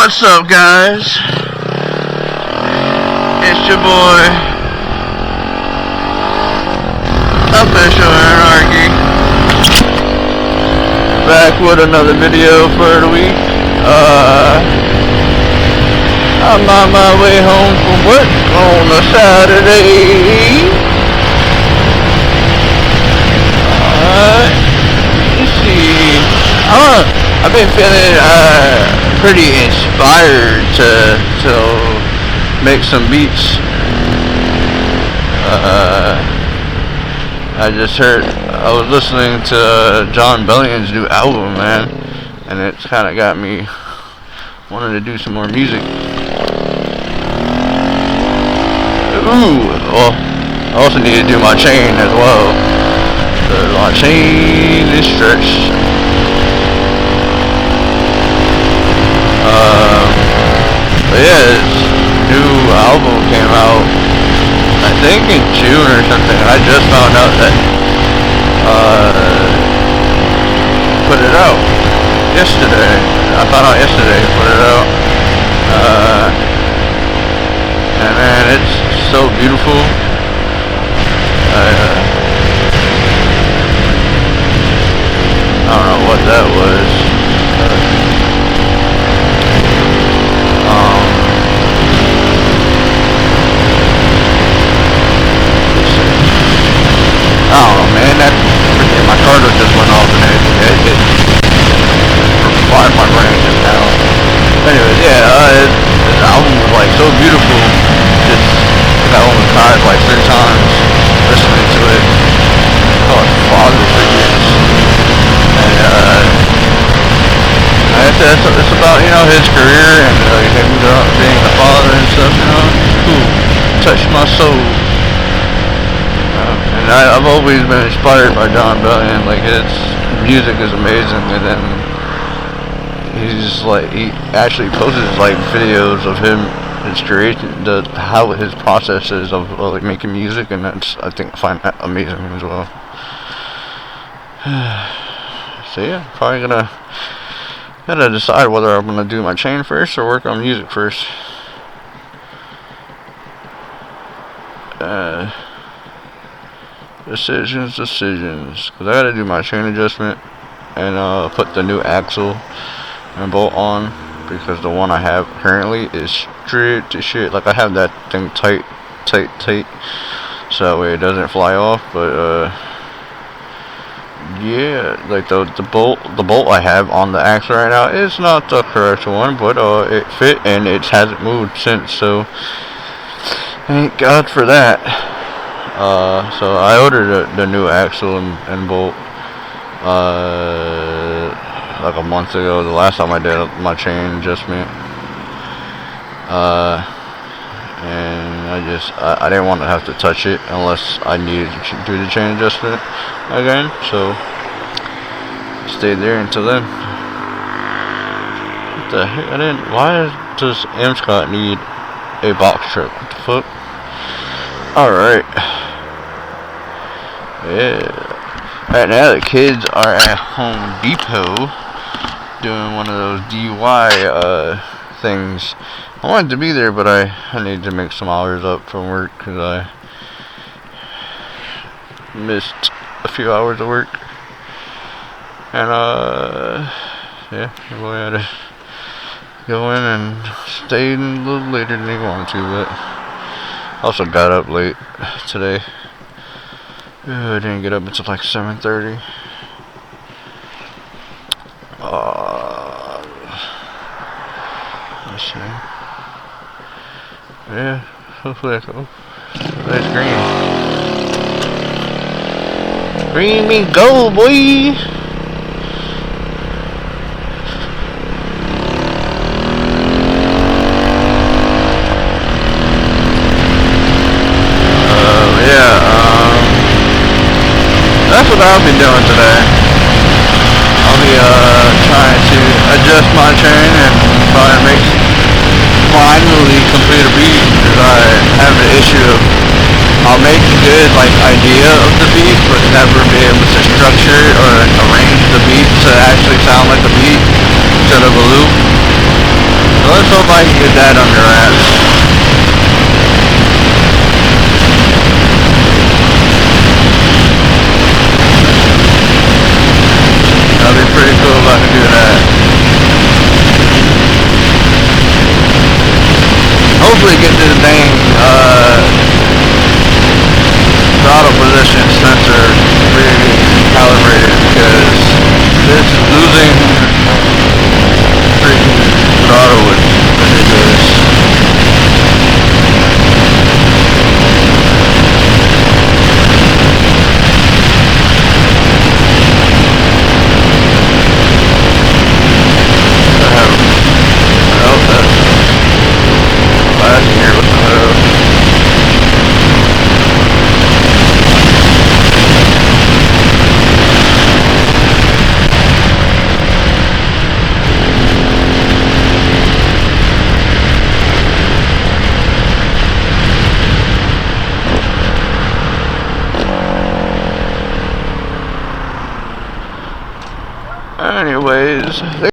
What's up, guys? It's your boy, Official Anarchy, back with another video for the week. I'm on my way home from work on a Saturday. Let's see. I've been feeling pretty inspired to make some beats. I was listening to Jon Bellion's new album, man, and it's kind of got me wanting to do some more music. Ooh, well, I also need to do my chain as well. So my chain is stretched. But yeah, this new album came out, I think in June or something. I just found out that put it out yesterday. I found out yesterday he put it out. And man, it's so beautiful. I don't know what that was. I don't know, man. My cargo just went off and it fried my brain just now. Anyways, yeah, this album was like so beautiful. I only cried like 3 times listening to it. Oh, it's father figures. And it's about, you know, his career and him being a father and stuff, you know. Cool. Touched my soul. And I've always been inspired by Jon Bellion. Like, his music is amazing, and then he actually posts like videos of him, his creation, how his process is of like making music, and I find that amazing as well. So yeah, probably gotta decide whether I'm gonna do my chain first or work on music first. Decisions, because I gotta do my chain adjustment and put the new axle and bolt on, because the one I have currently is straight to shit. Like, I have that thing tight, so that way it doesn't fly off. But yeah, like the bolt I have on the axle right now is not the correct one, but it fit and it hasn't moved since, so thank God for that. So I ordered the new axle and bolt like a month ago, the last time I did my chain adjustment. And I didn't want to have to touch it unless I needed to do the chain adjustment again, so I stayed there until then. What the heck? Why does M. Scott need a box truck? What the fuck? Alright. Yeah. Right now the kids are at Home Depot doing one of those DIY things. I wanted to be there, but I need to make some hours up from work because I missed a few hours of work. And yeah, we had to go in and stay a little later than he wanted to, but also got up late today. I didn't get up until like 7:30. Let's see. Yeah, hopefully that's green. Green means go, boy! That's what I'll be doing today. I'll be trying to adjust my chain and finally complete a beat, because I have the issue of I'll make a good idea of the beat, but never be able to structure or arrange the beat to actually sound like a beat instead of a loop. So that under wraps. That'd be pretty cool if I could do that. Hopefully get this dang throttle position sensor recalibrated, because this losing freaking throttle was ridiculous. Anyways,